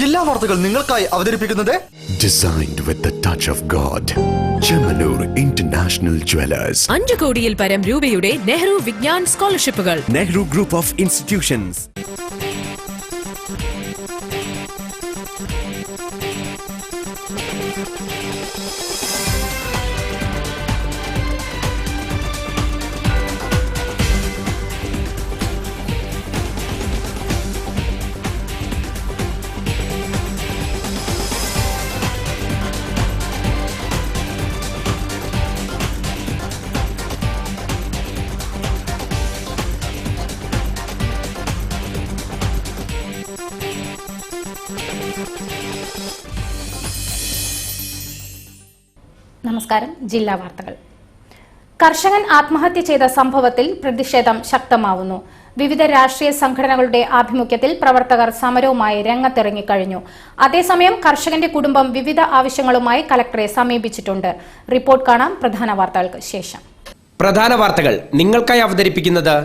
ജില്ലാ വാർത്തകൾ നിങ്ങൾക്കായി അവതരിപ്പിക്കുന്നത് Designed with the touch of God. Chemanur International Jewelers. 5 കോടിയിൽ പരം രൂപയുടെ നെഹ്റു വിജ്ഞാൻ സ്കോളർഷിപ്പുകൾ. Nehru Group of Institutions. നമസ്കാരം. ജില്ലാ വാർത്തകൾ. കർഷകൻ ആത്മഹത്യ ചെയ്ത സംഭവത്തിൽ പ്രതിഷേധം ശക്തമാവുന്നു. വിവിധ രാഷ്ട്രീയ സംഘടനകളുടെ ആഭിമുഖ്യത്തിൽ പ്രവർത്തകർ സമരവുമായി രംഗത്തിറങ്ങിക്കഴിഞ്ഞു. അതേസമയം കർഷകന്റെ കുടുംബം വിവിധ ആവശ്യങ്ങളുമായി കലക്ടറെ സമീപിച്ചിട്ടുണ്ട്. റിപ്പോർട്ട് കാണാം പ്രധാന വാർത്തകൾക്ക് ശേഷം. പ്രധാന വാർത്തകൾ നിങ്ങൾക്കായി അവതരിപ്പിക്കുന്നത്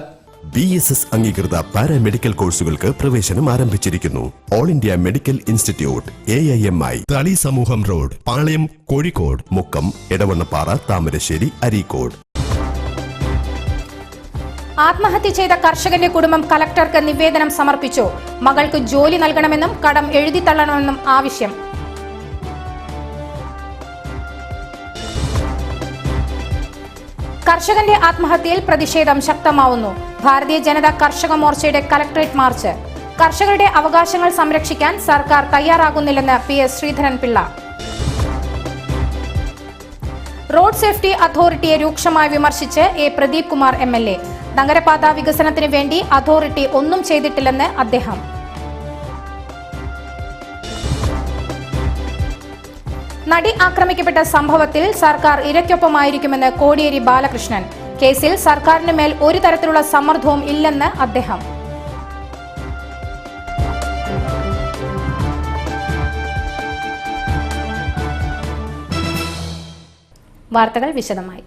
BSS അംഗീകൃത പാരാമെഡിക്കൽ കോഴ്സുകൾക്ക് പ്രവേശനം ആരംഭിച്ചിരിക്കുന്നു. All India medical institute AIMI, തളി സമൂഹം റോഡ്, പാളയം, കോഴിക്കോട്, മുക്കം, എടവണ്ണപ്പാറ, താമരശ്ശേരി, അരീക്കോട്. ആത്മഹത്യ ചെയ്ത കർഷകന്റെ കുടുംബം കലക്ടർക്ക് നിവേദനം സമർപ്പിച്ചു. മകൾക്ക് ജോലി നൽകണമെന്നും കടം എഴുതിത്തള്ളണമെന്നും ആവശ്യം. കർഷകന്റെ ആത്മഹത്യയിൽ പ്രതിഷേധം ശക്തമാവുന്നു. ഭാരതീയ ജനതാ കർഷക മോർച്ചയുടെ കലക്ടറേറ്റ് മാർച്ച്. കർഷകരുടെ അവകാശങ്ങൾ സംരക്ഷിക്കാൻ സർക്കാർ തയ്യാറാകുന്നില്ലെന്ന് PS ശ്രീധരൻപിള്ള. റോഡ് സേഫ്റ്റി അതോറിറ്റിയെ രൂക്ഷമായി വിമർശിച്ച് A പ്രദീപ് കുമാർ MLA. നഗരപാത വികസനത്തിന് വേണ്ടി അതോറിറ്റി ഒന്നും ചെയ്തിട്ടില്ലെന്ന് അദ്ദേഹം. നടി ആക്രമിക്കപ്പെട്ട സംഭവത്തിൽ സർക്കാർ ഇരയ്ക്കൊപ്പമായിരിക്കുമെന്ന് കോടിയേരി ബാലകൃഷ്ണൻ. കേസിൽ സർക്കാരിന് മേൽ ഒരു തരത്തിലുള്ള സമ്മർദ്ദവും ഇല്ലെന്ന് അദ്ദേഹം. വാർത്തകൾ വിശദമായി.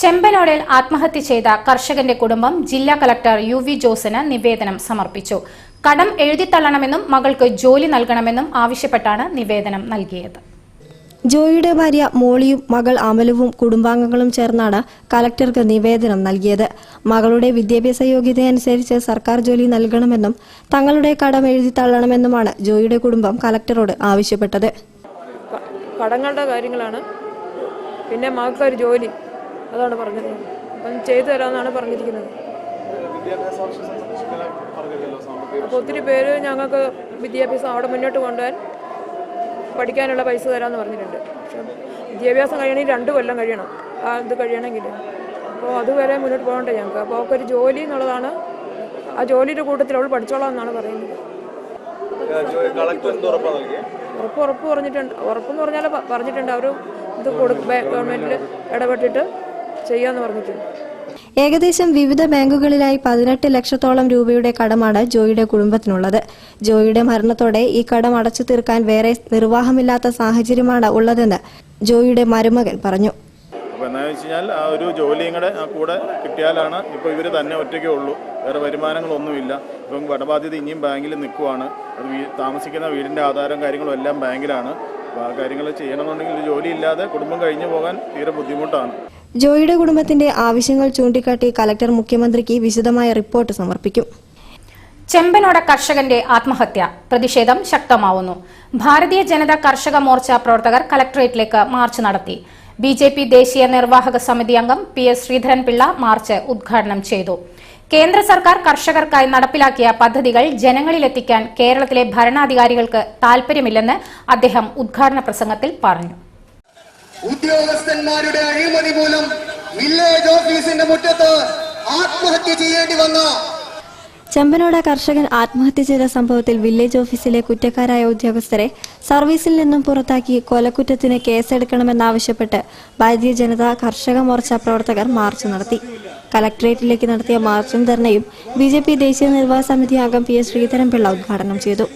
ചെമ്പനോടിൽ ആത്മഹത്യ ചെയ്ത കർഷകന്റെ കുടുംബം ജില്ലാ കളക്ടർ UV ജോസിന് നിവേദനം സമർപ്പിച്ചു. കടം എഴുതിത്തള്ളണമെന്നും മകൾക്ക് ജോലി നൽകണമെന്നും ആവശ്യപ്പെട്ടാണ് നിവേദനം നൽകിയത്. ജോയിയുടെ ഭാര്യ മോളിയും മകൾ അമലുവും കുടുംബാംഗങ്ങളും ചേർന്നാണ് കലക്ടർക്ക് നിവേദനം നൽകിയത്. മകളുടെ വിദ്യാഭ്യാസ യോഗ്യതയനുസരിച്ച് സർക്കാർ ജോലി നൽകണമെന്നും തങ്ങളുടെ കടം എഴുതി തള്ളണമെന്നുമാണ് ജോയിയുടെ കുടുംബം കലക്ടറോട് ആവശ്യപ്പെട്ടത്. കടങ്ങളുടെ കാര്യങ്ങളാണ്, പിന്നെ മകൾക്കൊരു ജോലി, അതാണ് പറഞ്ഞത്. അപ്പം ചെയ്തു തരാമെന്നാണ് പറഞ്ഞിരിക്കുന്നത്. അപ്പോൾ ഒത്തിരി പേര് ഞങ്ങൾക്ക് വിദ്യാഭ്യാസം അവിടെ മുന്നോട്ട് കൊണ്ടുപോകാൻ പഠിക്കാനുള്ള പൈസ തരാമെന്ന് പറഞ്ഞിട്ടുണ്ട്. പക്ഷെ വിദ്യാഭ്യാസം കഴിയണമെങ്കിൽ 2 കൊല്ലം കഴിയണം. ഇത് കഴിയണമെങ്കിൽ അപ്പോൾ അതുവരെ മുന്നോട്ട് പോകണ്ടേ ഞങ്ങൾക്ക്. അപ്പോൾ അവൾക്കൊരു ജോലി എന്നുള്ളതാണ്. ആ ജോലിയുടെ കൂട്ടത്തിൽ അവൾ പഠിച്ചോളാം എന്നാണ് പറയുന്നത്. ഉറപ്പ് പറഞ്ഞിട്ടുണ്ട്. ഉറപ്പെന്ന് പറഞ്ഞാൽ പറഞ്ഞിട്ടുണ്ട് അവർ ഇത് ഗവൺമെൻറ്റിൽ ഇടപെട്ടിട്ട് ചെയ്യാമെന്ന് പറഞ്ഞിട്ടുണ്ട്. ഏകദേശം വിവിധ ബാങ്കുകളിലായി 18 ലക്ഷത്തോളം രൂപയുടെ കടമാണ് ജോയിയുടെ കുടുംബത്തിനുള്ളത്. ജോയിയുടെ മരണത്തോടെ ഈ കടം അടച്ചു തീർക്കാൻ വേറെ നിർവാഹമില്ലാത്ത സാഹചര്യമാണ് ഉള്ളതെന്ന് ജോയിയുടെ മരുമകൻ പറഞ്ഞു. അപ്പോൾ എന്താണെന്ന് വെച്ച് കഴിഞ്ഞാൽ ആ ഒരു ജോലിയും കൂടെ കിട്ടിയാലാണ്. ഇപ്പോൾ ഇവർ തന്നെ ഒറ്റയ്ക്കേ ഉള്ളൂ, വേറെ വരുമാനങ്ങളൊന്നുമില്ല. ഇപ്പം കടബാധ്യത ഇനിയും ബാങ്കിൽ നിൽക്കുവാണ്. അത് താമസിക്കുന്ന വീടിൻ്റെ ആധാരം കാര്യങ്ങളും എല്ലാം ബാങ്കിലാണ്. അപ്പോൾ ആ കാര്യങ്ങൾ ചെയ്യണമെന്നുണ്ടെങ്കിൽ ജോലി ഇല്ലാതെ കുടുംബം കഴിഞ്ഞു പോകാൻ തീരെ ബുദ്ധിമുട്ടാണ്. ജോയിയുടെ കുടുംബത്തിന്റെ ആവശ്യങ്ങൾ ചൂണ്ടിക്കാട്ടി കലക്ടർ മുഖ്യമന്ത്രിക്ക് വിശദമായ റിപ്പോർട്ട് സമർപ്പിക്കും. ചെമ്പനോട് കർഷകന്റെ ആത്മഹത്യ. പ്രതിഷേധം ശക്തമാവുന്നു. ഭാരതീയ ജനതാ കർഷക മോർച്ച പ്രവർത്തകർ കലക്ടറേറ്റിലേക്ക് മാർച്ച് നടത്തി. BJP ദേശീയ നിർവാഹക സമിതി അംഗം PS ശ്രീധരൻപിള്ള മാർച്ച് ഉദ്ഘാടനം ചെയ്തു. കേന്ദ്ര സർക്കാർ കർഷകർക്കായി നടപ്പിലാക്കിയ പദ്ധതികൾ ജനങ്ങളിലെത്തിക്കാൻ കേരളത്തിലെ ഭരണാധികാരികൾക്ക് താൽപര്യമില്ലെന്ന് അദ്ദേഹം ഉദ്ഘാടന പ്രസംഗത്തിൽ പറഞ്ഞു. ഉദ്യോഗസ്ഥന്മാരുടെ അഴിമതി മൂലം വില്ലേജ് ഓഫീസിന്റെ മുറ്റത്ത് ആത്മഹത്യ ചെയ്യേണ്ടി വന്ന ചെമ്പനോട് കർഷകൻ ആത്മഹത്യ ചെയ്ത സംഭവത്തിൽ വില്ലേജ് ഓഫീസിലെ കുറ്റക്കാരായ ഉദ്യോഗസ്ഥരെ സർവീസിൽ നിന്നും പുറത്താക്കി കൊലക്കുറ്റത്തിന് കേസെടുക്കണമെന്നാവശ്യപ്പെട്ട് ഭാരതീയ ജനതാ കർഷക മോർച്ച പ്രവർത്തകർ മാർച്ച് നടത്തി. കലക്ടറേറ്റിലേക്ക് നടത്തിയ മാർച്ചും ധർണയും BJP ദേശീയ നിർവാഹക സമിതി അംഗം PS ശ്രീധരൻപിള്ള ഉദ്ഘാടനം ചെയ്തു.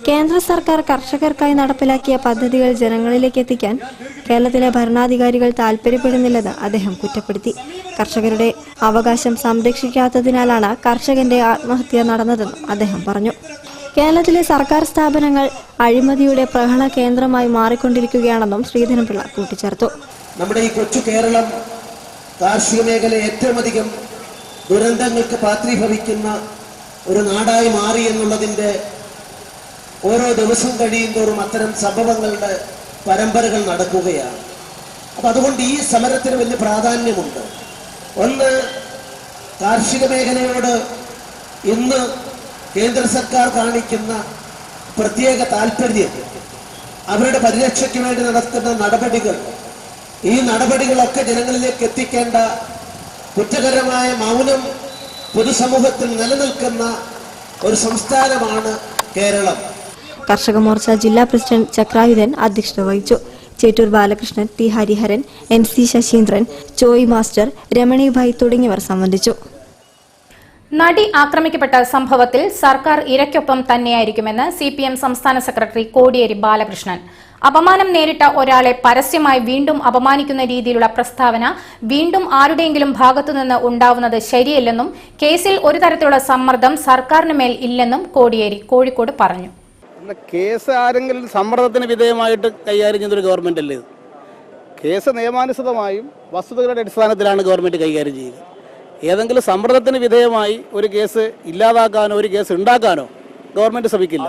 കേന്ദ്ര സർക്കാർ കർഷകർക്കായി നടപ്പിലാക്കിയ പദ്ധതികൾ ജനങ്ങളിലേക്ക് എത്തിക്കാൻ കേരളത്തിലെ ഭരണാധികാരികൾ താൽപര്യപ്പെടുന്നില്ലെന്ന് അദ്ദേഹം കുറ്റപ്പെടുത്തി. കർഷകരുടെ അവകാശം സംരക്ഷിക്കാത്തതിനാലാണ് കർഷകന്റെ ആത്മഹത്യ നടന്നതെന്നും അദ്ദേഹം പറഞ്ഞു. കേരളത്തിലെ സർക്കാർ സ്ഥാപനങ്ങൾ അഴിമതിയുടെ പ്രഹള കേന്ദ്രമായി മാറിക്കൊണ്ടിരിക്കുകയാണെന്നും ശ്രീധരൻപിള്ള കൂട്ടിച്ചേർത്തു. നമ്മുടെ ഈ കൊച്ചു കേരളം കാർഷിക മേഖല ഏറ്റവും അധികം ദുരന്തങ്ങൾക്ക് പാത്രീഭവിക്കുന്ന ഒരു നാടായി മാറി എന്നുള്ളതിൻ്റെ ഓരോ ദിവസം കഴിയുന്തോറും അത്തരം സംഭവങ്ങളുടെ പരമ്പരകൾ നടക്കുകയാണ്. അപ്പം അതുകൊണ്ട് ഈ സമരത്തിന് വലിയ പ്രാധാന്യമുണ്ട്. ഒന്ന്, കാർഷിക മേഖലയോട് ഇന്ന് കേന്ദ്ര സർക്കാർ കാണിക്കുന്ന പ്രത്യേക താല്പര്യം, അവരുടെ പരിരക്ഷയ്ക്ക് വേണ്ടി നടത്തുന്ന നടപടികൾ, ഈ നടപടികളൊക്കെ ജനങ്ങളിലേക്ക് എത്തിക്കേണ്ട കുറ്റകരമായ മൗനം പൊതുസമൂഹത്തിൽ നിലനിൽക്കുന്ന ഒരു സംസ്ഥാനമാണ് കേരളം. കർഷക മോർച്ച ജില്ലാ പ്രസിഡന്റ് ചക്രായുധൻ അധ്യക്ഷത വഹിച്ചു. ചേറ്റൂർ ബാലകൃഷ്ണൻ, ടി ഹരിഹരൻ, NC ശശീന്ദ്രൻ, ചോയ് മാസ്റ്റർ, രമണിഭായ് തുടങ്ങിയവർ സംബന്ധിച്ചു. നടി ആക്രമിക്കപ്പെട്ട സംഭവത്തിൽ സർക്കാർ ഇരയ്ക്കൊപ്പം തന്നെയായിരിക്കുമെന്ന് CPM സംസ്ഥാന സെക്രട്ടറി കോടിയേരി ബാലകൃഷ്ണൻ. അപമാനം നേരിട്ട ഒരാളെ പരസ്യമായി വീണ്ടും അപമാനിക്കുന്ന രീതിയിലുള്ള പ്രസ്താവന വീണ്ടും ആരുടെയെങ്കിലും ഭാഗത്തുനിന്ന് ഉണ്ടാവുന്നത് ശരിയല്ലെന്നും കേസിൽ ഒരു തരത്തിലുള്ള സമ്മർദ്ദം സർക്കാരിന് മേൽ ഇല്ലെന്നും കോടിയേരി കോഴിക്കോട് പറഞ്ഞു. കേസ് ആരെങ്കിലും സമ്മർദ്ദത്തിന് വിധേയമായിട്ട് കൈകാര്യം ചെയ്യുന്നൊരു ഗവൺമെന്റ് അല്ലേ? കേസ് നിയമാനുസൃതമായും വസ്തുതകളുടെ അടിസ്ഥാനത്തിലാണ് ഗവൺമെന്റ് കൈകാര്യം ചെയ്യുക. ഏതെങ്കിലും സമ്മർദ്ദത്തിന് വിധേയമായി ഒരു കേസ് ഇല്ലാതാക്കാനോ ഒരു കേസ് ഉണ്ടാക്കാനോ ഗവൺമെന്റ് ശ്രമിക്കില്ല.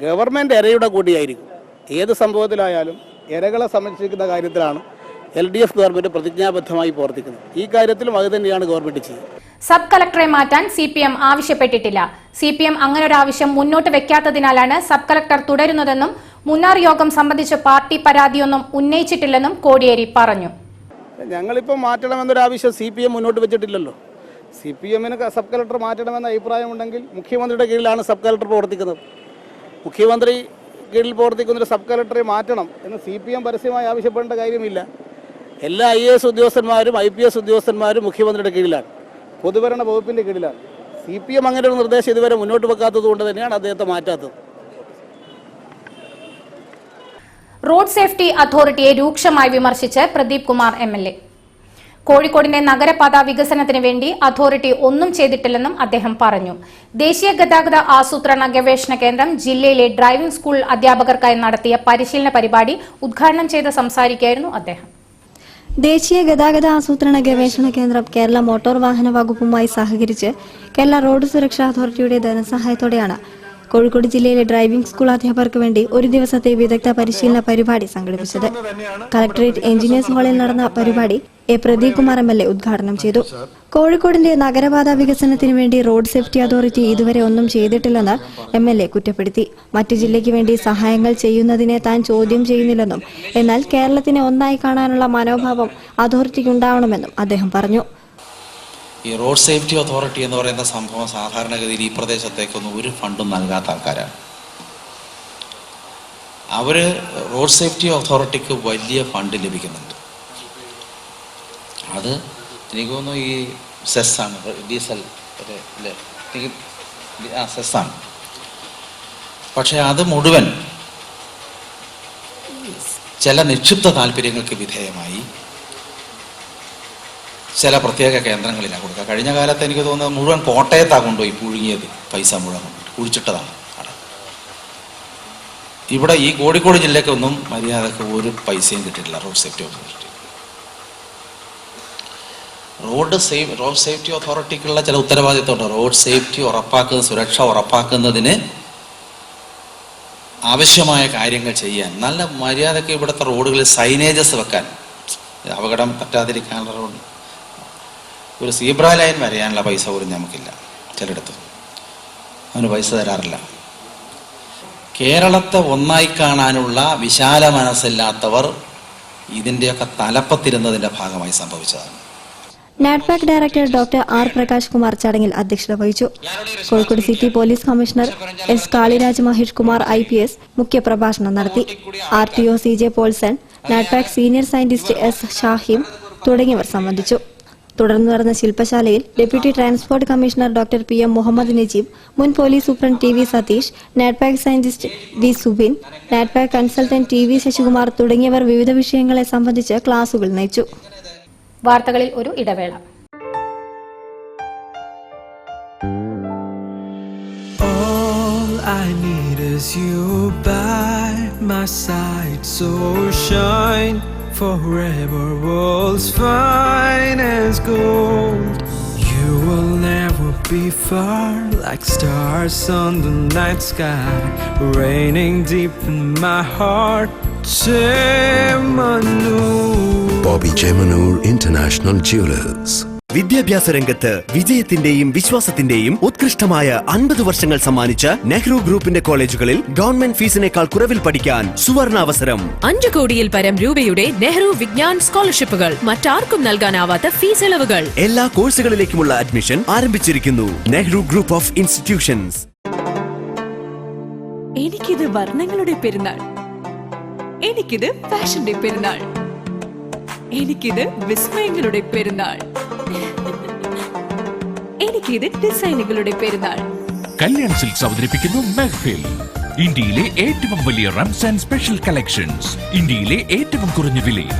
ഗവൺമെന്റ് ഇരയുടെ കൂടിയായിരിക്കും. ഏത് സംഭവത്തിലായാലും ഇരകളെ സംരക്ഷിക്കുന്ന കാര്യത്തിലാണ് LDF ഗവൺമെന്റ് പ്രതിജ്ഞാബദ്ധമായി പ്രവർത്തിക്കുന്നത്. ഈ കാര്യത്തിലും അത് തന്നെയാണ് ഗവൺമെന്റ് ചെയ്യുന്നത്. സബ് കളക്ടറെ മാറ്റാൻ CPM ആവശ്യപ്പെട്ടിട്ടില്ല. CPM അങ്ങനൊരു ആവശ്യം മുന്നോട്ട് വെക്കാത്തതിനാലാണ് സബ് കളക്ടർ തുടരുന്നതെന്നും മുന്നാർ യോഗം സംബന്ധിച്ച് പാർട്ടി പരാതിയൊന്നും ഉന്നയിച്ചിട്ടില്ലെന്നും കോടിയേരി പറഞ്ഞു. ഞങ്ങളിപ്പോൾ മാറ്റണമെന്നൊരാവശ്യം CPM മുന്നോട്ട് വെച്ചിട്ടില്ലല്ലോ. CPMന് സബ് കളക്ടർ മാറ്റണമെന്ന അഭിപ്രായമുണ്ടെങ്കിൽ മുഖ്യമന്ത്രിയുടെ കീഴിലാണ് സബ് കളക്ടർ പ്രവർത്തിക്കുന്നത്. മുഖ്യമന്ത്രി കീഴിൽ പ്രവർത്തിക്കുന്നൊരു സബ് കളക്ടറെ മാറ്റണം എന്ന് CPM പരസ്യമായി ആവശ്യപ്പെടേണ്ട കാര്യമില്ല. എല്ലാ IAS ഉദ്യോഗസ്ഥന്മാരും IPS ഉദ്യോഗസ്ഥന്മാരും മുഖ്യമന്ത്രിയുടെ കീഴിലാണ്, പൊതുഭരണ വകുപ്പിൻ്റെ കീഴിലാണ്. CPM അങ്ങനെ ഒരു നിർദ്ദേശം ഇതുവരെ മുന്നോട്ട് വെക്കാത്തത് കൊണ്ട് തന്നെയാണ് അദ്ദേഹത്തെ മാറ്റാത്തത്. റോഡ് സേഫ്റ്റി അതോറിറ്റിയെ രൂക്ഷമായി വിമർശിച്ച് പ്രദീപ് കുമാർ MLA. കോഴിക്കോടിന്റെ നഗരപാത വികസനത്തിന് വേണ്ടി അതോറിറ്റി ഒന്നും ചെയ്തിട്ടില്ലെന്നും അദ്ദേഹം പറഞ്ഞു. ദേശീയ ഗതാഗത ആസൂത്രണ ഗവേഷണ കേന്ദ്രം ജില്ലയിലെ ഡ്രൈവിംഗ് സ്കൂൾ അധ്യാപകർക്കായി നടത്തിയ പരിശീലന പരിപാടി ഉദ്ഘാടനം ചെയ്ത് സംസാരിക്കുകയായിരുന്നു അദ്ദേഹം. ദേശീയ ഗതാഗത ആസൂത്രണ ഗവേഷണ കേന്ദ്രം കേരള മോട്ടോർ വാഹന വകുപ്പുമായി സഹകരിച്ച് കേരള റോഡ് സുരക്ഷാ അതോറിറ്റിയുടെ ധനസഹായത്തോടെയാണ് കോഴിക്കോട് ജില്ലയിലെ ഡ്രൈവിംഗ് സ്കൂൾ അധ്യാപകർക്ക് വേണ്ടി ഒരു ദിവസത്തെ വിദഗ്ധ പരിശീലന പരിപാടി സംഘടിപ്പിച്ചത്. കളക്ടറേറ്റ് എഞ്ചിനീയേഴ്സ് ഹാളിൽ നടന്ന പരിപാടി പ്രദീപ് കുമാർ MLA ഉദ്ഘാടനം ചെയ്തു. കോഴിക്കോടിന്റെ നഗരപാത വികസനത്തിന് വേണ്ടി റോഡ് സേഫ്റ്റി അതോറിറ്റി ഇതുവരെ ഒന്നും ചെയ്തിട്ടില്ലെന്ന് MLA കുറ്റപ്പെടുത്തി. മറ്റു ജില്ലയ്ക്ക് വേണ്ടി സഹായങ്ങൾ ചെയ്യുന്നതിനെ താൻ ചോദ്യം ചെയ്യുന്നില്ലെന്നും എന്നാൽ കേരളത്തിനെ ഒന്നായി കാണാനുള്ള മനോഭാവം അതോറിറ്റിക്ക് ഉണ്ടാവണമെന്നും അദ്ദേഹം പറഞ്ഞു. ഈ റോഡ് സേഫ്റ്റി അതോറിറ്റി എന്ന് പറയുന്ന സംഭവം സാധാരണഗതിയിൽ ഈ പ്രദേശത്തേക്കൊന്നും ഒരു ഫണ്ടും നൽകാത്ത ആൾക്കാരാണ്. അവർ റോഡ് സേഫ്റ്റി അതോറിറ്റിക്ക് വലിയ ഫണ്ട് ലഭിക്കുന്നുണ്ട്. അത് എനിക്ക് തോന്നുന്നു ഈ സെസ്സാണ്, ഡീസൽ സെസ്സാണ്. പക്ഷേ അത് മുഴുവൻ ചില നിക്ഷിപ്ത താല്പര്യങ്ങൾക്ക് വിധേയമായി ചില പ്രത്യേക കേന്ദ്രങ്ങളിലാണ് കൊടുക്കുക. കഴിഞ്ഞ കാലത്ത് എനിക്ക് തോന്നുന്നത് മുഴുവൻ കോട്ടയത്താണ് കൊണ്ടുപോയി പുഴുങ്ങിയത്, പൈസ മുഴുവൻ കുഴിച്ചിട്ടതാണ്. ഇവിടെ ഈ കോഴിക്കോട് ജില്ലയ്ക്കൊന്നും മര്യാദക്ക് ഒരു പൈസയും കിട്ടിയിട്ടില്ല road safety authority. Road safety അതോറിറ്റിക്കുള്ള ചില ഉത്തരവാദിത്തമുണ്ട്. റോഡ് സേഫ്റ്റി ഉറപ്പാക്കുന്ന, സുരക്ഷ ഉറപ്പാക്കുന്നതിന് ആവശ്യമായ കാര്യങ്ങൾ ചെയ്യാൻ, നല്ല മര്യാദക്ക് ഇവിടുത്തെ റോഡുകളിൽ സൈനേജസ് വെക്കാൻ, അപകടം പറ്റാതിരിക്കാനുള്ള റോഡ്, ഒരു സീബ്ര ലൈൻ വരയാനുള്ള പൈസ പോലും നമുക്കില്ല. ചിലയിടത്ത് അവന് പൈസ തരാറില്ല. കേരളത്തെ ഒന്നായി കാണാനുള്ള വിശാല മനസ്സില്ലാത്തവർ ഇതിൻ്റെയൊക്കെ തലപ്പത്തിരുന്നതിൻ്റെ ഭാഗമായി സംഭവിച്ചതാണ്. NATPAC director doctor R Prakash Kumar ചടങ്ങിൽ അധ്യക്ഷത വഹിച്ചു. Kozhikode city police commissioner S Kaliraj Mahesh Kumar IPS മുഖ്യപ്രഭാഷണം നടത്തി. RTO CJ Paulson, NATPAC senior scientist S Shahim തുടങ്ങിയവർ സംബന്ധിച്ചു. തുടർന്ന് നടന്ന ശില്പശാലയിൽ deputy transport commissioner doctor PM Muhammad Najeeb, മുൻ police superintendent TV Satheesh, NATPAC scientist V Subin, NATPAC consultant TV Sasikumar തുടങ്ങിയവർ വിവിധ വിഷയങ്ങളെ സംബന്ധിച്ച് ക്ലാസുകൾ നയിച്ചു. വാർത്തകളിൽ ഒരു ഇടവേള. All I need is you by my side, so shine forever, world's finest gold. You will never be far, like stars on the night sky, raining deep in my heart. Chemanur. Bobby Chemanur International Jewelers. വിദ്യാഭ്യാസ രംഗത്ത് വിജയത്തിന്റെയും വിശ്വാസത്തിന്റെയും ഉത്കൃഷ്ടമായ 50 വർഷങ്ങൾ സമ്മാനിച്ച നെഹ്റു ഗ്രൂപ്പിന്റെ കോളേജുകളിൽ government ഫീസിനേക്കാൾ കുറവിൽ പഠിക്കാൻ സുവർണാവസരം. 5 കോടിയിൽ പരം രൂപയുടെ നെഹ്റു വിജ്ഞാൻ സ്കോളർഷിപ്പുകൾ, മറ്റാർക്കും നൽകാനാവാത്ത ഫീസ് ഇളവുകൾ. എല്ലാ കോഴ്സുകളിലേക്കുമുള്ള അഡ്മിഷൻ ആരംഭിച്ചിരിക്കുന്നു. Nehru group of institutions. എനിക്കിത് വർണ്ണങ്ങളുടെ പെരുന്നാൾ, എനിക്കിത് ഫാഷന്റെ പെരുന്നാൾ, എനിക്കിത് വിസ്മയങ്ങളുടെ പെരുന്നാൾ, എനിക്കിത് ഡിസൈനുകളുടെ പെരുന്നാൾ. കല്യാൺ സിൽക്സ് അവതരിപ്പിക്കുന്നു മെഹ്ഫിൽ, ഇന്ത്യയിലെ ഏറ്റവും വലിയ റംസാൻ സ്പെഷ്യൽ കളക്ഷൻസ്, ഇന്ത്യയിലെ ഏറ്റവും കുറഞ്ഞ വിലയിൽ.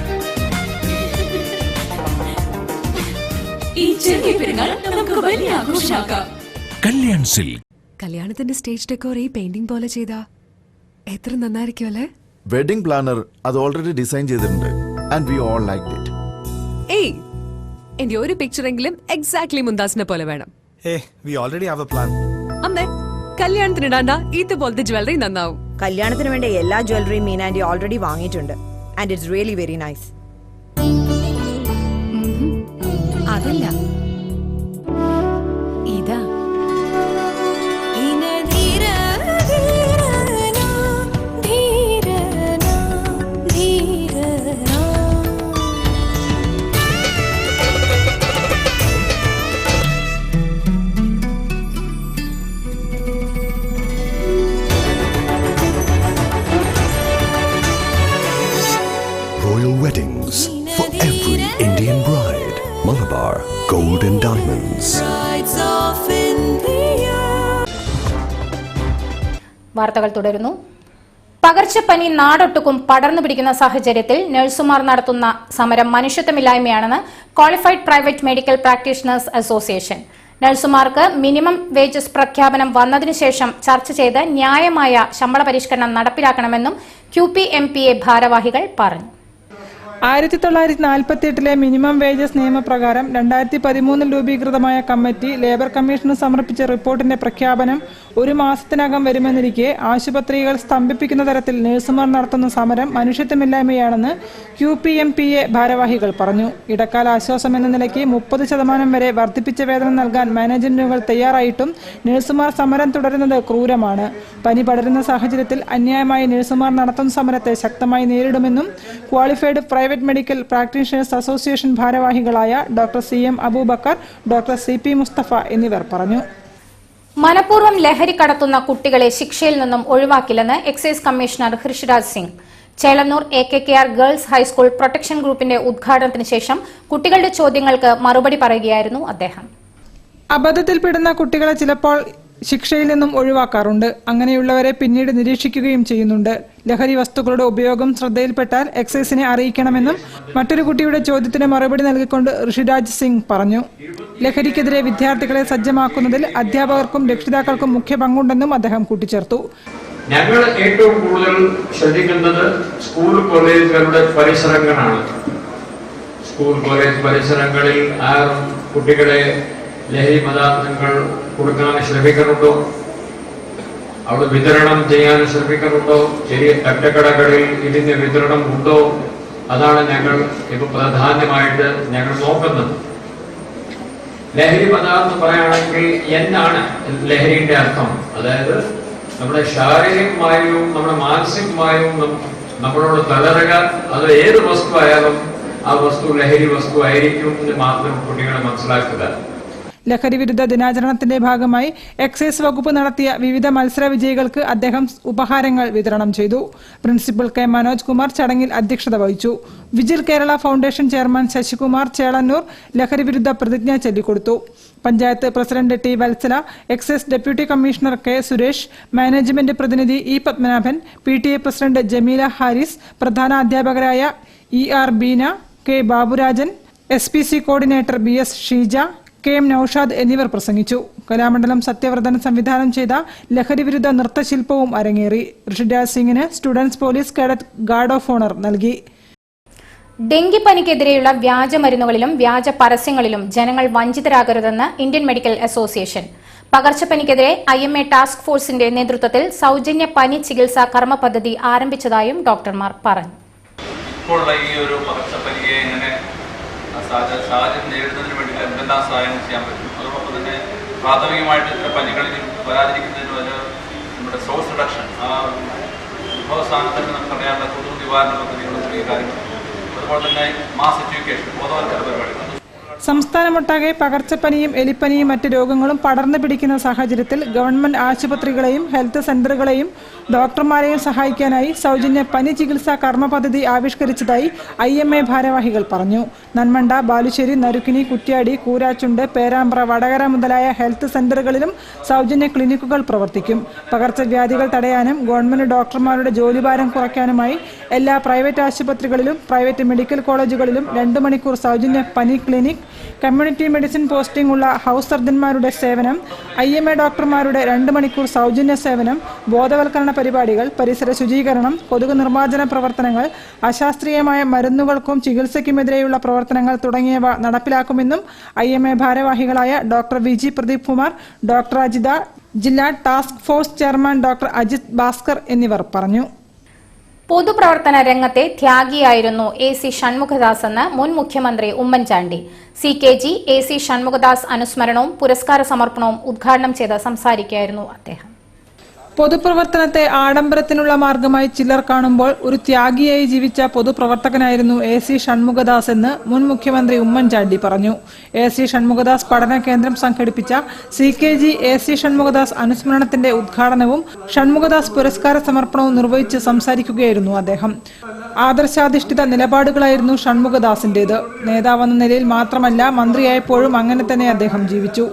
ഈ ചെറിയ പെരുന്നാൾ നമുക്ക് വലിയ ആഘോഷമാക്കാം. കല്യാൺ സിൽക്ക്. കല്യാണത്തിന്റെ സ്റ്റേജ് ഡെക്കോർ ഈ പെയിന്റിംഗ് പോലെ ചെയ്താ എത്ര നന്നായിരിക്കും അല്ലേ? വെഡിംഗ് പ്ലാനർ അത് ഓൾറെഡി ഡിസൈൻ ചെയ്തിട്ടുണ്ട്. And we all liked it. ഏയ്, എന്റെ ഒരു പിക്ചറെങ്കിലും എക്സാക്ട്ലി മുന്താസിനെ പോലെ വേണം. Hey, we already have a plan. അമ്മേ, കല്യാണത്തിന് ഇടാണ്ട ഇതുപോലത്തെ ജ്വല്ലറി നന്നാവും. കല്യാണത്തിന് വേണ്ട എല്ലാ ജ്വല്ലറിയും മീനാൻഡി ഓൾറെഡി വാങ്ങിയിട്ടുണ്ട്. And it's really very nice. അതല്ല, ഇതാ. Royal weddings for every Indian bride. Malabar Gold and Diamonds. വാർത്തകൾ തുടരുന്നു. പകർച്ചപ്പനി നാടൊട്ടുക്കും പടർന്നു പിടിക്കുന്ന സാഹചര്യത്തിൽ നഴ്സുമാർ നടത്തുന്ന സമരം മനുഷ്യത്വമില്ലായ്മയാണെന്ന് qualified private medical practitioners association. നഴ്സുമാർക്ക് മിനിമം വേജസ് പ്രഖ്യാപനം വന്നതിനു ശേഷം ചർച്ച ചെയ്ത് ന്യായമായ ശമ്പള പരിഷ്കരണം നടപ്പിലാക്കണമെന്നും QPMPA ഭാരവാഹികൾ പറഞ്ഞു. 1948 മിനിമം വേജസ് നിയമപ്രകാരം 2013 രൂപീകൃതമായ കമ്മിറ്റി ലേബർ കമ്മീഷന് സമർപ്പിച്ച റിപ്പോർട്ടിന്റെ പ്രഖ്യാപനം ഒരു മാസത്തിനകം വരുമെന്നിരിക്കെ ആശുപത്രികൾ സ്തംഭിപ്പിക്കുന്ന തരത്തിൽ നഴ്സുമാർ നടത്തുന്ന സമരം മനുഷ്യത്വമില്ലായ്മയാണെന്ന് QPMPA ഭാരവാഹികൾ പറഞ്ഞു. ഇടക്കാല ആശ്വാസം എന്ന നിലയ്ക്ക് 30% വരെ വർദ്ധിപ്പിച്ച വേതനം നൽകാൻ മാനേജ്മെന്റുകൾ തയ്യാറായിട്ടും നഴ്സുമാർ സമരം തുടരുന്നത് ക്രൂരമാണ്. പനി പടരുന്ന സാഹചര്യത്തിൽ അന്യായമായി നഴ്സുമാർ നടത്തുന്ന സമരത്തെ ശക്തമായി നേരിടുമെന്നും qualified private medical practitioners association ഭാരവാഹികളായ doctor CM Aboobacker, doctor CP Musthafa എന്നിവർ പറഞ്ഞു. മനഃപൂർവ്വം ലഹരി കടത്തുന്ന കുട്ടികളെ ശിക്ഷയിൽ നിന്നും ഒഴിവാക്കില്ലെന്ന് excise commissioner Rishiraj Singh. Chelannur AKKR girls high school protection ഗ്രൂപ്പിന്റെ ഉദ്ഘാടനത്തിന് ശേഷം കുട്ടികളുടെ ചോദ്യങ്ങൾക്ക് മറുപടി പറയുകയായിരുന്നു അദ്ദേഹം. അബദ്ധത്തിൽപ്പെടുന്ന കുട്ടികളെ ചിലപ്പോൾ ശിക്ഷയിൽ നിന്നും ഒഴിവാക്കാറുണ്ട്. അങ്ങനെയുള്ളവരെ പിന്നീട് നിരീക്ഷിക്കുകയും ചെയ്യുന്നുണ്ട്. ലഹരി വസ്തുക്കളുടെ ഉപയോഗം ശ്രദ്ധയിൽപ്പെട്ടാൽ എക്സൈസിനെ അറിയിക്കണമെന്നും മറ്റൊരു കുട്ടിയുടെ ചോദ്യത്തിന് മറുപടി നൽകിക്കൊണ്ട് ഋഷിരാജ് സിംഗ് പറഞ്ഞു. ലഹരിക്കെതിരെ വിദ്യാർത്ഥികളെ സജ്ജമാക്കുന്നതിൽ അധ്യാപകർക്കും രക്ഷിതാക്കൾക്കും മുഖ്യ പങ്കുണ്ടെന്നും അദ്ദേഹം കൂട്ടിച്ചേർത്തു. ഞങ്ങൾ ഏറ്റവും കൂടുതൽ ശ്രദ്ധിക്കുന്നത് സ്കൂൾ കോളേജുകളുടെ പരിസരങ്ങളാണ്. സ്കൂൾ കോളേജ് പരിസരങ്ങളിൽ കുട്ടികളെ ലഹരി പദാർത്ഥങ്ങൾ കൊടുക്കാൻ ശ്രമിക്കുന്നുണ്ടോ, അവിടെ വിതരണം ചെയ്യാൻ ശ്രമിക്കുന്നുണ്ടോ, ചെറിയ തട്ടുകടകളിൽ ഇതിന്റെ വിതരണം ഉണ്ടോ, അതാണ് ഞങ്ങൾ ഇപ്പൊ പ്രധാനമായിട്ട് ഞങ്ങൾ നോക്കുന്നത്. ലഹരി പദാർത്ഥം പറയുകയാണെങ്കിൽ എന്താണ് ലഹരിയുടെ അർത്ഥം? അതായത് നമ്മുടെ ശാരീരികമായും നമ്മുടെ മാനസികമായും നമ്മളോട് തളരുക, അത് ഏത് വസ്തു ആയാലും ആ വസ്തു ലഹരി വസ്തു ആയിരിക്കും എന്ന് മാത്രം കുട്ടികളെ മനസ്സിലാക്കുക. ലഹരി വിരുദ്ധ ദിനാചരണത്തിന്റെ ഭാഗമായി എക്സൈസ് വകുപ്പ് നടത്തിയ വിവിധ മത്സര വിജയികൾക്ക് അദ്ദേഹം ഉപഹാരങ്ങൾ വിതരണം ചെയ്തു. പ്രിൻസിപ്പൽ K മനോജ് കുമാർ ചടങ്ങിൽ അധ്യക്ഷത വഹിച്ചു. Vigil Kerala foundation chairman Sasikumar Chelannur ലഹരി വിരുദ്ധ പ്രതിജ്ഞ ചൊല്ലിക്കൊടുത്തു. Panchayat president T Vatsala, excise deputy commissioner K Suresh, management പ്രതിനിധി E Padmanabhan, PTA president Jameela Haris, പ്രധാന അധ്യാപകരായ ER Beena, K Baburajan, SPC coordinator BS Sheeja, KM Noushad എന്നിവർ പ്രസംഗിച്ചു. കലാമണ്ഡലം സത്യവ്രതൻ സംവിധാനം ചെയ്ത ലഹരിവിരുദ്ധ നൃത്തശില്പവും അരങ്ങേറി. ഋഷിരാജ് സിംഗിന് students police cadet guard of honour നൽകി. ഡെങ്കിപ്പനിക്കെതിരെയുള്ള വ്യാജ മരുന്നുകളിലും വ്യാജ പരസ്യങ്ങളിലും ജനങ്ങൾ വഞ്ചിതരാകരുതെന്ന് ഇന്ത്യൻ മെഡിക്കൽ അസോസിയേഷൻ. പകർച്ചപ്പനിക്കെതിരെ IMA ടാസ്ക് ഫോഴ്സിന്റെ നേതൃത്വത്തിൽ സൗജന്യ പനി ചികിത്സാ കർമ്മ പദ്ധതി ആരംഭിച്ചതായും ഡോക്ടർമാർ പറഞ്ഞു. ഇപ്പോൾ ഈ ഒരു പകർച്ചപ്പനിയെ എങ്ങനെ സാഹചര്യം നേരിടുന്നതിന് വേണ്ടി എന്തെല്ലാം സഹായം ചെയ്യാൻ പറ്റും, അതോടൊപ്പം തന്നെ പ്രാഥമികമായിട്ട് ഇത്തരം പനികളിൽ വരാതിരിക്കുന്നതിന് വരെ നമ്മുടെ സോഴ്സ് റിഡക്ഷൻ, ആ ഉത്ഭവസ്ഥാനത്തിന് നമുക്കറിയാവുന്ന കൊതുക് നിവാരണ പദ്ധതികളും ഈ കാര്യങ്ങൾ, അതുപോലെ തന്നെ മാസ് എഡ്യൂക്കേഷൻ, ബോധവൽക്കരണ പരിപാടികൾ. സംസ്ഥാനമൊട്ടാകെ പകർച്ചപ്പനിയും എലിപ്പനിയും മറ്റ് രോഗങ്ങളും പടർന്നു പിടിക്കുന്ന സാഹചര്യത്തിൽ ഗവൺമെന്റ് ആശുപത്രികളെയും ഹെൽത്ത് സെന്ററുകളെയും ഡോക്ടർമാരെയും സഹായിക്കാനായി സൗജന്യ പനി ചികിത്സാ കർമ്മ പദ്ധതി ആവിഷ്കരിച്ചതായി IMA ഭാരവാഹികൾ പറഞ്ഞു. നന്മണ്ട, ബാലുശ്ശേരി, നരുക്കിനി, കുറ്റ്യാടി, കൂരാച്ചുണ്ട്, പേരാമ്പ്ര, വടകര മുതലായ ഹെൽത്ത് സെന്ററുകളിലും സൗജന്യ ക്ലിനിക്കുകൾ പ്രവർത്തിക്കും. പകർച്ചവ്യാധികൾ തടയാനും ഗവൺമെന്റ് ഡോക്ടർമാരുടെ ജോലിഭാരം കുറയ്ക്കാനുമായി എല്ലാ പ്രൈവറ്റ് ആശുപത്രികളിലും പ്രൈവറ്റ് മെഡിക്കൽ കോളേജുകളിലും 2 മണിക്കൂർ സൗജന്യ പനി ക്ലിനിക്, കമ്മ്യൂണിറ്റി മെഡിസിൻ പോസ്റ്റിംഗ് ഉള്ള ഹൌസ് സർജൻമാരുടെ സേവനം, IMA ഡോക്ടർമാരുടെ 2 മണിക്കൂർ സൗജന്യ സേവനം, ബോധവൽക്കരണ പരിപാടികൾ, പരിസര ശുചീകരണം, കൊതുക് നിർമ്മാർജ്ജന പ്രവർത്തനങ്ങൾ, അശാസ്ത്രീയമായ മരുന്നുകൾക്കും ചികിത്സയ്ക്കുമെതിരെയുള്ള പ്രവർത്തനങ്ങൾ തുടങ്ങിയവ നടപ്പിലാക്കുമെന്നും IMA ഭാരവാഹികളായ doctor VG Pradeep Kumar, doctor Ajitha, ജില്ലാ task force chairman doctor Ajith Bhaskar എന്നിവർ പറഞ്ഞു. പൊതുപ്രവർത്തന രംഗത്തെ ത്യാഗിയായിരുന്നു AC ഷൺമുഖദാസ് എന്ന് മുൻ മുഖ്യമന്ത്രി ഉമ്മൻചാണ്ടി. CKG AC ഷൺമുഖദാസ് അനുസ്മരണവും പുരസ്കാര സമർപ്പണവും ഉദ്ഘാടനം ചെയ്ത് സംസാരിക്കുകയായിരുന്നു അദ്ദേഹം. പൊതുപ്രവർത്തനത്തെ ആഡംബരത്തിനുള്ള മാർഗമായി ചിലർ കാണുമ്പോൾ ഒരു ത്യാഗിയായി ജീവിച്ച പൊതുപ്രവർത്തകനായിരുന്നു AC ഷൺമുഖദാസ് എന്ന് മുൻ മുഖ്യമന്ത്രി ഉമ്മൻചാണ്ടി പറഞ്ഞു. AC ഷൺമുഖദാസ് പഠന കേന്ദ്രം സംഘടിപ്പിച്ച CKG AC ഷൺമുഖദാസ് അനുസ്മരണത്തിന്റെ ഉദ്ഘാടനവും ഷൺമുഖദാസ് പുരസ്കാര സമർപ്പണവും നിർവഹിച്ച് സംസാരിക്കുകയായിരുന്നു അദ്ദേഹം. ആദർശാധിഷ്ഠിത നിലപാടുകളായിരുന്നു ഷൺമുഖദാസിന്റേത്. നേതാവെന്ന നിലയിൽ മാത്രമല്ല, മന്ത്രിയായപ്പോഴും അങ്ങനെ തന്നെ അദ്ദേഹം ജീവിച്ചു.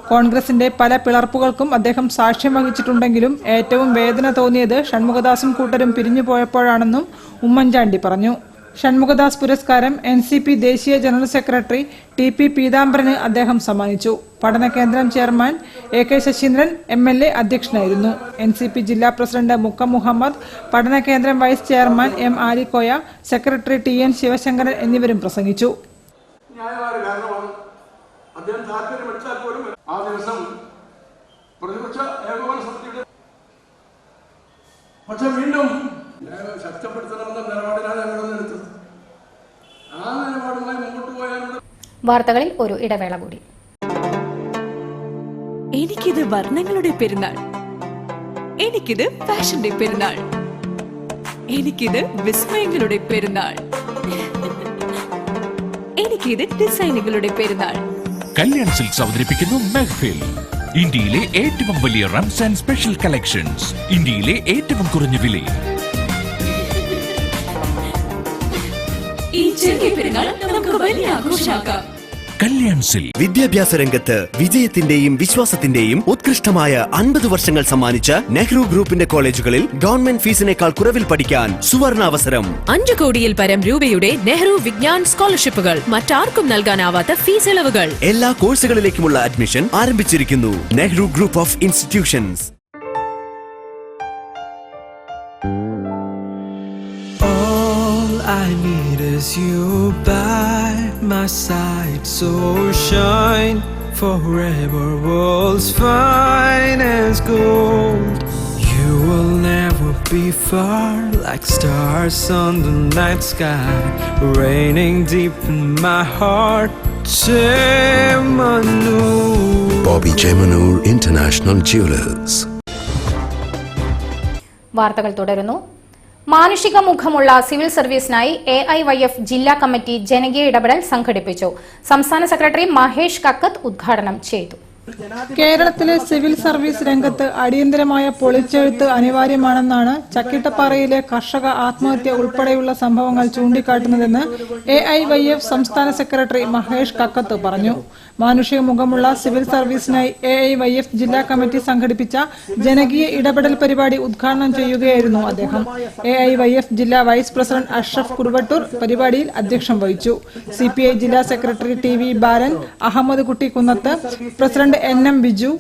കോൺഗ്രസിന്റെ പല പിളർപ്പുകൾക്കും അദ്ദേഹം സാക്ഷ്യം വഹിച്ചിട്ടുണ്ടെങ്കിലും ഏറ്റവും വേദന തോന്നിയത് ഷൺമുഖദാസും കൂട്ടരും പിരിഞ്ഞുപോയപ്പോഴാണെന്നും ഉമ്മൻചാണ്ടി പറഞ്ഞു. ഷൺമുഖദാസ് പുരസ്കാരം NCP ദേശീയ ജനറൽ സെക്രട്ടറി TP പീതാംബരന് അദ്ദേഹം സമ്മാനിച്ചു. പഠനകേന്ദ്രം ചെയർമാൻ AK ശശീന്ദ്രൻ MLA അധ്യക്ഷനായിരുന്നു. NCP ജില്ലാ പ്രസിഡന്റ് മുക്കം മുഹമ്മദ്, പഠനകേന്ദ്രം vice chairman M Alikoya, secretary TN Sivasankaran എന്നിവരും പ്രസംഗിച്ചു. അദ്ദേഹം താല്പര്യമെടുത്താൽ പോലും ആ ദിവസം പ്രതിപക്ഷ ഏകോപന സമിതിയുടെ പക്ഷെ വീണ്ടും ശക്തിപ്പെടുത്തണമെന്ന നിലപാടിലാണ് ഞങ്ങളൊന്ന് എടുത്തത്. ആ നിലപാടുമായി മുമ്പോട്ട് പോയാൽ. വാർത്തകളിൽ ഒരു ഇടവേള കൂടി. എനിക്കിത് വർണ്ണങ്ങളുടെ പെരുന്നാൾ, എനിക്കിത് ഫാഷന്റെ പെരുന്നാൾ, എനിക്കിത് വിസ്മയങ്ങളുടെ പെരുന്നാൾ, എനിക്കിത് ഡിസൈനുകളുടെ പെരുന്നാൾ. കല്യാൺ സിൽക്സ് അവതരിപ്പിക്കുന്നു മെഹ്ഫിൽ, ഇന്ത്യയിലെ ഏറ്റവും വലിയ റംസാൻ സ്പെഷ്യൽ കളക്ഷൻസ്, ഇന്ത്യയിലെ ഏറ്റവും കുറഞ്ഞ വിലയിൽ. ഈ ചെറിയ പെരുന്നാൾ നമുക്ക് വലിയ ആഘോഷമാക്കാം. കല്യാൺ സിൽക്സ്. വിദ്യാഭ്യാസ രംഗത്ത് വിജയത്തിന്റെയും വിശ്വാസത്തിന്റെയും ഉത്കൃഷ്ടമായ 50 വർഷങ്ങൾ സമ്മാനിച്ച നെഹ്റു ഗ്രൂപ്പിന്റെ കോളേജുകളിൽ ഗവൺമെന്റ് ഫീസിനേക്കാൾ കുറവിൽ പഠിക്കാൻ സുവർണാവസരം. 5 കോടിയിൽ പരം രൂപയുടെ നെഹ്റു വിജ്ഞാൻ സ്കോളർഷിപ്പുകൾ, മറ്റാർക്കും നൽകാനാവാത്ത ഫീസ് ഇളവുകൾ. എല്ലാ കോഴ്സുകളിലേക്കുമുള്ള അഡ്മിഷൻ ആരംഭിച്ചിരിക്കുന്നു. Nehru group of institutions. I need is you by my side, so shine forever, world's fine as gold. You will never be far, like stars on the night sky, raining deep in my heart. Chemanur. Bobby Chemanur International Jewelers. വാർത്തകൾ തുടരുന്നു. മാനുഷിക മുഖമുള്ള civil സർവീസിനായി AIYF ജില്ലാ committee ജനകീയ ഇടപെടൽ സംഘടിപ്പിച്ചു. സംസ്ഥാന secretary Mahesh Kakkath ഉദ്ഘാടനം ചെയ്തു. കേരളത്തിലെ സിവിൽ സർവീസ് രംഗത്ത് അടിയന്തരമായ പൊളിച്ചെഴുത്ത് അനിവാര്യമാണെന്നാണ് ചക്കിട്ടപ്പാറയിലെ കർഷക ആത്മഹത്യ ഉൾപ്പെടെയുള്ള സംഭവങ്ങൾ ചൂണ്ടിക്കാട്ടുന്നതെന്ന് AIYF സംസ്ഥാന സെക്രട്ടറി മഹേഷ് കക്കത്ത് പറഞ്ഞു. മാനുഷിക മുഖമുള്ള സിവിൽ സർവീസിനായി AIYF ജില്ലാ കമ്മിറ്റി സംഘടിപ്പിച്ച ജനകീയ ഇടപെടൽ പരിപാടി ഉദ്ഘാടനം ചെയ്യുകയായിരുന്നു അദ്ദേഹം. AIYF ജില്ലാ വൈസ് പ്രസിഡന്റ് അഷ്റഫ് കുറുവട്ടൂർ പരിപാടിയിൽ അധ്യക്ഷം വഹിച്ചു. CPI ജില്ലാ secretary TV Balan, Ahammed Kutty Kunnath, president NM Biju,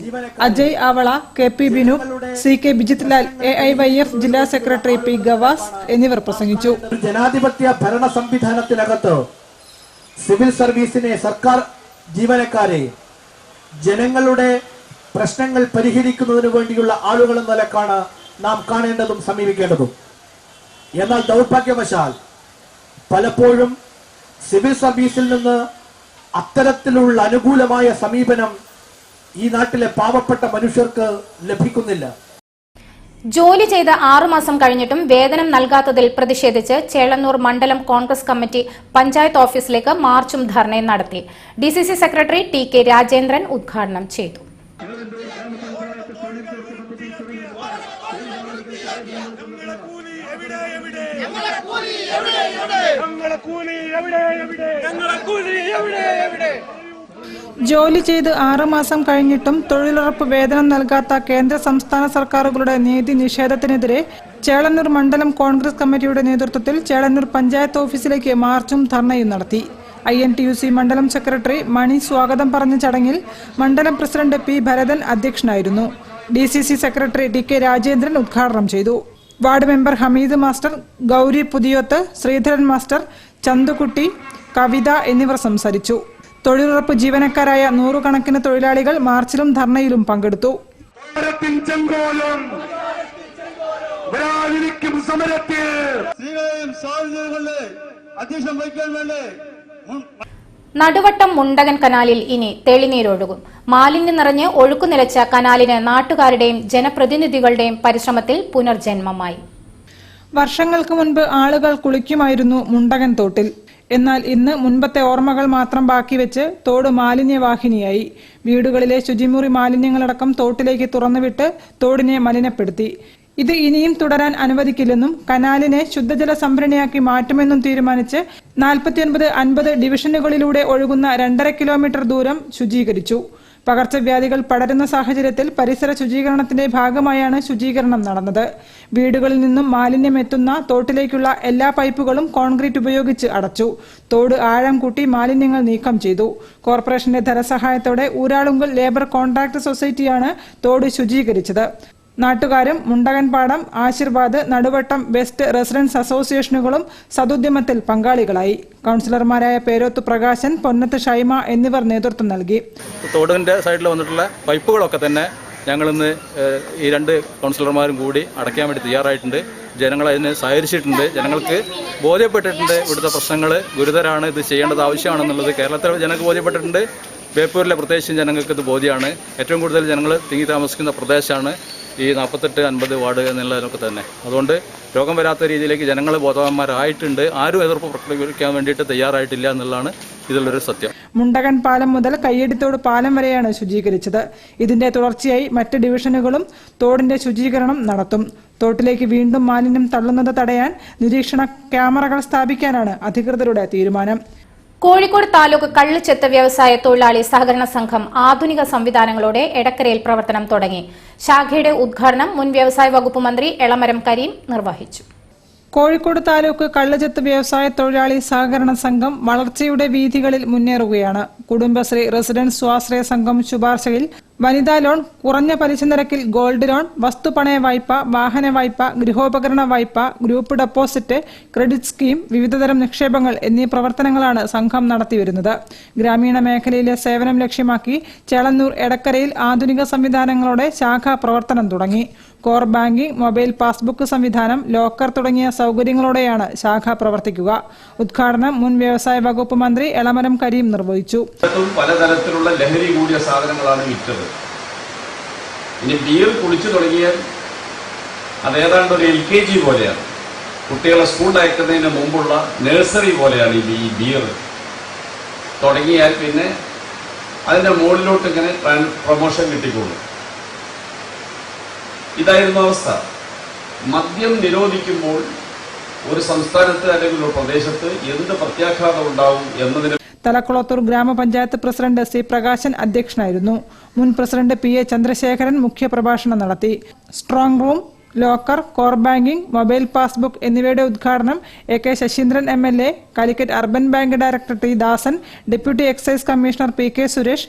Ajay Avala, KP Binu, CK Bijith Lal, AIYF ജില്ലാ സെക്രട്ടറി P ഗവാസ് എന്നിവർ പ്രസംഗിച്ചു. ജനാധിപത്യ ഭരണ സംവിധാനത്തിനകത്ത് സിവിൽ സർവീസിനെ, സർക്കാർ ജീവനക്കാരെ ജനങ്ങളുടെ പ്രശ്നങ്ങൾ പരിഹരിക്കുന്നതിന് വേണ്ടിയുള്ള ആളുകൾ എന്ന നിലക്കാണ് നാം കാണേണ്ടതും സമീപിക്കേണ്ടതും. എന്നാൽ ദൗർഭാഗ്യവശാൽ പലപ്പോഴും സിവിൽ സർവീസിൽ നിന്ന് അത്തരത്തിലുള്ള അനുകൂലമായ സമീപനം ഈ നാട്ടിലെ പാവപ്പെട്ട മനുഷ്യർക്ക് ലഭിക്കുന്നില്ല. ജോലി ചെയ്ത് 6 മാസം കഴിഞ്ഞിട്ടും വേതനം നൽകാത്തതിൽ പ്രതിഷേധിച്ച് ചേളന്നൂർ മണ്ഡലം കോൺഗ്രസ് കമ്മിറ്റി പഞ്ചായത്ത് ഓഫീസിലേക്ക് മാർച്ചും ധർണയും നടത്തി. DCC സെക്രട്ടറി TK രാജേന്ദ്രൻ ഉദ്ഘാടനം ചെയ്തു. ജോലി ചെയ്ത് 6 മാസം കഴിഞ്ഞിട്ടും തൊഴിലുറപ്പ് വേതനം നൽകാത്ത കേന്ദ്ര സംസ്ഥാന സർക്കാരുകളുടെ നീതി നിഷേധത്തിനെതിരെ ചേളന്നൂർ മണ്ഡലം കോൺഗ്രസ് കമ്മിറ്റിയുടെ നേതൃത്വത്തിൽ ചേളന്നൂർ പഞ്ചായത്ത് ഓഫീസിലേക്ക് മാർച്ചും ധർണയും നടത്തി. INTUC മണ്ഡലം സെക്രട്ടറി മണി സ്വാഗതം പറഞ്ഞ ചടങ്ങിൽ മണ്ഡലം പ്രസിഡന്റ് P ഭരതൻ അധ്യക്ഷനായിരുന്നു. DCC സെക്രട്ടറി TK രാജേന്ദ്രൻ ഉദ്ഘാടനം ചെയ്തു. Ward member Hameed master, Gowri Puthiyoth, Sreedharan master, Chandukutty, Kavitha എന്നിവർ സംസാരിച്ചു. തൊഴിലുറപ്പ് ജീവനക്കാരായ 100 കണക്കിന് തൊഴിലാളികൾ മാർച്ചിലും ധർണയിലും പങ്കെടുത്തു. നടുവട്ടം മുണ്ടകൻ കനാലിൽ ഇനി തെളിനീരൊഴുകും. മാലിന്യം നിറഞ്ഞ് ഒഴുക്കുനിലച്ച കനാലിന് നാട്ടുകാരുടെയും ജനപ്രതിനിധികളുടെയും പരിശ്രമത്തിൽ പുനർജന്മമായി. വർഷങ്ങൾക്ക് മുൻപ് ആളുകൾ കുളിക്കുമായിരുന്നു മുണ്ടകൻ തോട്ടിൽ. എന്നാൽ ഇന്ന് മുൻപത്തെ ഓർമ്മകൾ മാത്രം ബാക്കി വെച്ച് തോട് മാലിന്യവാഹിനിയായി. വീടുകളിലെ ശുചിമുറി മാലിന്യങ്ങളടക്കം തോട്ടിലേക്ക് തുറന്നുവിട്ട് തോടിനെ മലിനപ്പെടുത്തി. ഇത് ഇനിയും തുടരാൻ അനുവദിക്കില്ലെന്നും കനാലിനെ ശുദ്ധജല സംഭരണിയാക്കി മാറ്റുമെന്നും തീരുമാനിച്ച് 49-50 ഡിവിഷനുകളിലൂടെ ഒഴുകുന്ന 2.5 കിലോമീറ്റർ ദൂരം ശുചീകരിച്ചു. പകർച്ചവ്യാധികൾ പടരുന്ന സാഹചര്യത്തിൽ പരിസര ശുചീകരണത്തിന്റെ ഭാഗമായാണ് ശുചീകരണം നടന്നത്. വീടുകളിൽ നിന്നും മാലിന്യം എത്തുന്ന തോട്ടിലേക്കുള്ള എല്ലാ പൈപ്പുകളും കോൺക്രീറ്റ് ഉപയോഗിച്ച് അടച്ചു. തോട് ആഴം കൂട്ടി മാലിന്യങ്ങൾ നീക്കം ചെയ്തു. കോർപ്പറേഷന്റെ ധനസഹായത്തോടെ ഊരാളുങ്കൽ ലേബർ കോൺട്രാക്ട് സൊസൈറ്റിയാണ് തോട് ശുചീകരിച്ചത്. നാട്ടുകാരും മുണ്ടകൻപാടം, ആശീർവാദ്, നടുവട്ടം വെസ്റ്റ് റെസിഡൻസ് അസോസിയേഷനുകളും സതുദ്യമത്തിൽ പങ്കാളികളായി. കൗൺസിലർമാരായ പേരോത്ത് പ്രകാശൻ, പൊന്നത്ത് ഷൈമ എന്നിവർ നേതൃത്വം നൽകി. തോടിൻ്റെ സൈഡിൽ വന്നിട്ടുള്ള പൈപ്പുകളൊക്കെ തന്നെ ഞങ്ങളിന്ന് ഈ 2 കൗൺസിലർമാരും കൂടി അടയ്ക്കാൻ വേണ്ടി തയ്യാറായിട്ടുണ്ട്. ജനങ്ങൾ അതിനെ സഹകരിച്ചിട്ടുണ്ട്. ജനങ്ങൾക്ക് ബോധ്യപ്പെട്ടിട്ടുണ്ട് ഇവിടുത്തെ പ്രശ്നങ്ങൾ ഗുരുതരമാണ്, ഇത് ചെയ്യേണ്ടത് ആവശ്യമാണെന്നുള്ളത് കേരളത്തിലെ ജനങ്ങൾക്ക് ബോധ്യപ്പെട്ടിട്ടുണ്ട്. ബേപ്പൂരിലെ പ്രത്യേകിച്ചും ജനങ്ങൾക്ക് ഇത് ബോധ്യമാണ്. ഏറ്റവും കൂടുതൽ ജനങ്ങൾ തിങ്ങി താമസിക്കുന്ന പ്രദേശമാണ് ഈ 48-50 വാർഡ് എന്നുള്ളതിനൊക്കെ തന്നെ. അതുകൊണ്ട് രോഗം വരാത്ത രീതിയിലേക്ക് ജനങ്ങൾ ബോധവാന്മാരായിട്ടുണ്ട്. ആരും എതിർപ്പ് പ്രകടിപ്പിക്കാൻ വേണ്ടിയിട്ട് തയ്യാറായിട്ടില്ല എന്നുള്ളതാണ് ഇതിലൊരു സത്യം. മുണ്ടകൻ പാലം മുതൽ കയ്യടിത്തോട് പാലം വരെയാണ് ശുചീകരിച്ചത്. ഇതിന്റെ തുടർച്ചയായി മറ്റ് ഡിവിഷനുകളും തോടിന്റെ ശുചീകരണം നടത്തും. തോട്ടിലേക്ക് വീണ്ടും മാലിന്യം തള്ളുന്നത് തടയാൻ നിരീക്ഷണ ക്യാമറകൾ സ്ഥാപിക്കാനാണ് അധികൃതരുടെ തീരുമാനം. കോഴിക്കോട് താലൂക്ക് കള്ളുചെത്ത് വ്യവസായ തൊഴിലാളി സഹകരണ സംഘം ആധുനിക സംവിധാനങ്ങളോടെ എടക്കരയിൽ പ്രവർത്തനം തുടങ്ങി. ശാഖയുടെ ഉദ്ഘാടനം മുൻ വ്യവസായ വകുപ്പ് മന്ത്രി എളമരം കരീം നിർവഹിച്ചു. കോഴിക്കോട് താലൂക്ക് കള്ളുചെത്ത് വ്യവസായ തൊഴിലാളി സഹകരണ സംഘം വളർച്ചയുടെ വീഥികളിൽ മുന്നേറുകയാണ്. കുടുംബശ്രീ റെസിഡൻസ് സ്വാശ്രയ സംഘം ശുപാർശയിൽ വനിതാ ലോൺ, കുറഞ്ഞ പലിശ നിരക്കിൽ ഗോൾഡ് ലോൺ, വസ്തുപണയ വായ്പ, വാഹന വായ്പ, ഗൃഹോപകരണ വായ്പ, ഗ്രൂപ്പ് ഡെപ്പോസിറ്റ്, ക്രെഡിറ്റ് സ്കീം, വിവിധതരം നിക്ഷേപങ്ങൾ എന്നീ പ്രവർത്തനങ്ങളാണ് സംഘം നടത്തിവരുന്നത്. ഗ്രാമീണ മേഖലയിലെ സേവനം ലക്ഷ്യമാക്കി ചേളന്നൂർ എടക്കരയിൽ ആധുനിക സംവിധാനങ്ങളോടെ ശാഖ പ്രവർത്തനം തുടങ്ങി. കോർ ബാങ്കിംഗ്, മൊബൈൽ പാസ്ബുക്ക് സംവിധാനം, ലോക്കർ തുടങ്ങിയ സൗകര്യങ്ങളോടെയാണ് ശാഖ പ്രവർത്തിക്കുക. ഉദ്ഘാടനം മുൻ വ്യവസായ വകുപ്പ് മന്ത്രി എളമരം കരീം നിർവഹിച്ചു. പലതരത്തിലുള്ള ലഹരി കൂടിയ സാധനങ്ങളാണ് വിറ്റത്. ഇനി ബിയർ കുടിച്ചു തുടങ്ങിയാൽ അത് ഏതാണ്ട് ഒരു LKG പോലെയാണ്. കുട്ടികളെ സ്കൂളിൽ അയക്കുന്നതിന് മുമ്പുള്ള നഴ്സറി പോലെയാണ് ഈ ബിയർ. തുടങ്ങിയാൽ പിന്നെ അതിൻ്റെ മുകളിലോട്ട് ഇങ്ങനെ പ്രൊമോഷൻ കിട്ടിക്കോളും. ഇതായിരുന്നു അവസ്ഥ. മദ്യം നിരോധിക്കുമ്പോൾ ഒരു സംസ്ഥാനത്ത് അല്ലെങ്കിൽ ഒരു പ്രദേശത്ത് എന്ത് പ്രത്യാഘാതം ഉണ്ടാവും എന്നതിന് തലക്കുളത്തൂർ ഗ്രാമപഞ്ചായത്ത് പ്രസിഡന്റ് സി പ്രകാശൻ അധ്യക്ഷനായിരുന്നു. മുൻ പ്രസിഡന്റ് പി എ ചന്ദ്രശേഖരൻ മുഖ്യപ്രഭാഷണം നടത്തി. Strong room, locker, core banking, mobile passbook എന്നിവയുടെ ഉദ്ഘാടനം A K Saseendran MLA, Calicut urban bank director T Dasan, deputy excise commissioner P K Suresh,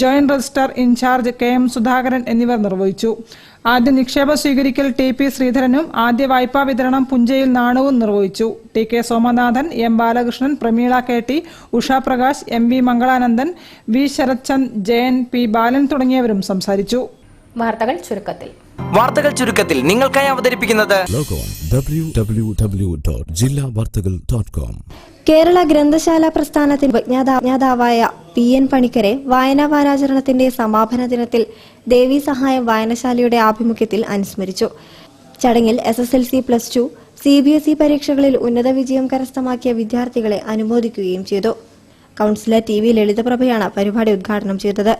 joint registrar in charge KM Sudhakaran എന്നിവർ നിർവഹിച്ചു. ആദ്യ നിക്ഷേപം സ്വീകരിക്കൽ TP ശ്രീധരനും ആദ്യ വായ്പാ വിതരണം പുഞ്ചയിൽ നാണുവും നിർവഹിച്ചു. TK Somanathan, M Balakrishnan, Prameela KT, Usha Prakash, MV Mangalanandan, V ശരത്ചന്ദ്, JN P ബാലൻ തുടങ്ങിയവരും സംസാരിച്ചു. വാർത്തകൾ ചുരുക്കത്തിൽ നിങ്ങൾക്കായി അവതരിപ്പിക്കുന്നത് www.jillavartagal.com. കേരള ഗ്രന്ഥശാല പ്രസ്ഥാനത്തിന്റെ വിജ്ഞാതാവായ PN പണിക്കരെ വായനാ വാരാചരണത്തിന്റെ സമാപന ദിനത്തിൽ ദേവി സഹായം വായനശാലയുടെ ആഭിമുഖ്യത്തിൽ അനുസ്മരിച്ചു. ചടങ്ങിൽ SSLC, +2, CBSE പരീക്ഷകളിൽ ഉന്നത വിജയം കരസ്ഥമാക്കിയ വിദ്യാർത്ഥികളെ അനുമോദിക്കുകയും ചെയ്തു. കൗൺസിലർ TV ലളിതപ്രഭയാണ് പരിപാടി ഉദ്ഘാടനം ചെയ്തത്.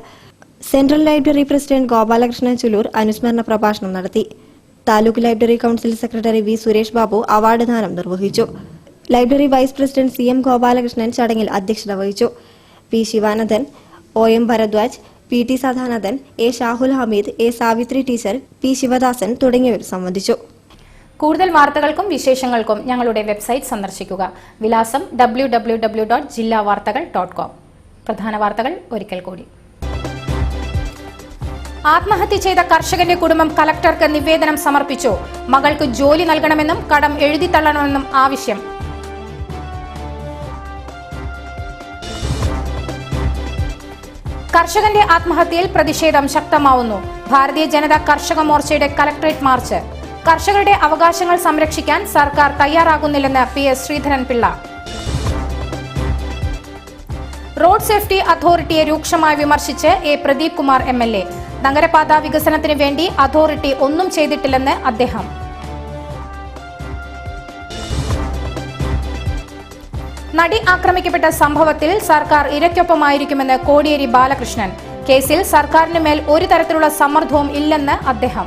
Central library president Gopalakrishnan Chulur അനുസ്മരണ പ്രഭാഷണം നടത്തി. Taluk library council secretary V Suresh Babu award ദാനം നിർവഹിച്ചു. Library vice president CM Gopalakrishnan ചടങ്ങിൽ അധ്യക്ഷത വഹിച്ചു. P Sivanandan, OM Bharadwaj, PT Sadanandan, A Shahul Hameed, A Savithri teacher, P Sivadasan തുടങ്ങിയവർ സംബന്ധിച്ചു. കൂടുതൽ വാർത്തകൾക്കും വിശേഷങ്ങൾക്കും ഞങ്ങളുടെ വെബ്സൈറ്റ് സന്ദർശിക്കുക. വിലാസം www.jillavartagal.com. പ്രധാന വാർത്തകൾ ഒരിക്കൽ കൂടി. ആത്മഹത്യ ചെയ്ത കർഷകന്റെ കുടുംബം കലക്ടർക്ക് നിവേദനം സമർപ്പിച്ചു. മകൾക്ക് ജോലി നൽകണമെന്നും കടം എഴുതിത്തള്ളണമെന്നും ആവശ്യം. കർഷകന്റെ ആത്മഹത്യയിൽ പ്രതിഷേധം ശക്തമാവുന്നു. ഭാരതീയ ജനതാ കർഷക മോർച്ചയുടെ കലക്ടറേറ്റ് മാർച്ച്. കർഷകരുടെ അവകാശങ്ങൾ സംരക്ഷിക്കാൻ സർക്കാർ തയ്യാറാകുന്നില്ലെന്ന് PS ശ്രീധരൻപിള്ള. റോഡ് സേഫ്റ്റി അതോറിറ്റിയെ രൂക്ഷമായി വിമർശിച്ച് A പ്രദീപ് കുമാർ MLA. നഗരപാത വികസനത്തിന് വേണ്ടി അതോറിറ്റി ഒന്നും ചെയ്തിട്ടില്ലെന്ന് അദ്ദേഹം. നടി ആക്രമിക്കപ്പെട്ട സംഭവത്തിൽ സർക്കാർ ഇരയ്ക്കൊപ്പമായിരിക്കുമെന്ന് കോടിയേരി ബാലകൃഷ്ണൻ. കേസിൽ സർക്കാരിന് മേൽ ഒരു തരത്തിലുള്ള സമ്മർദ്ദവും ഇല്ലെന്ന് അദ്ദേഹം.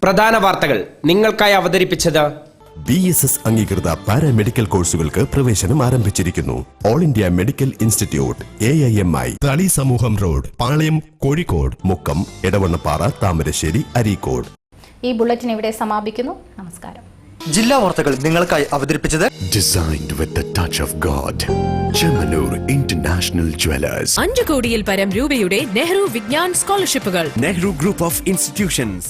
പ്രധാന വാർത്തകൾ നിങ്ങൾക്കായി അവതരിപ്പിച്ചത് BSS അംഗീകൃത പാരാമെഡിക്കൽ കോഴ്സുകൾക്ക് പ്രവേശനം ആരംഭിച്ചിരിക്കുന്നു. All India medical institute AIMI, തളി സമൂഹം റോഡ്, പാളയം, കോഴിക്കോട്, മുക്കം, എടവണ്ണപ്പാറ, താമരശ്ശേരി, അരീക്കോട്. ഈ ബുള്ളറ്റിൻ ഇവിടെ സമാപിക്കുന്നു. നമസ്കാരം. ജില്ലാ വാർത്തകൾ നിങ്ങൾക്കായി അവതരിപ്പിച്ചത് Designed with the touch of God. Chemanur International Jewelers. 5 കോടിയിൽ പരം രൂപയുടെ നെഹ്റു വിജ്ഞാൻ സ്കോളർഷിപ്പുകൾ. Nehru group of institutions.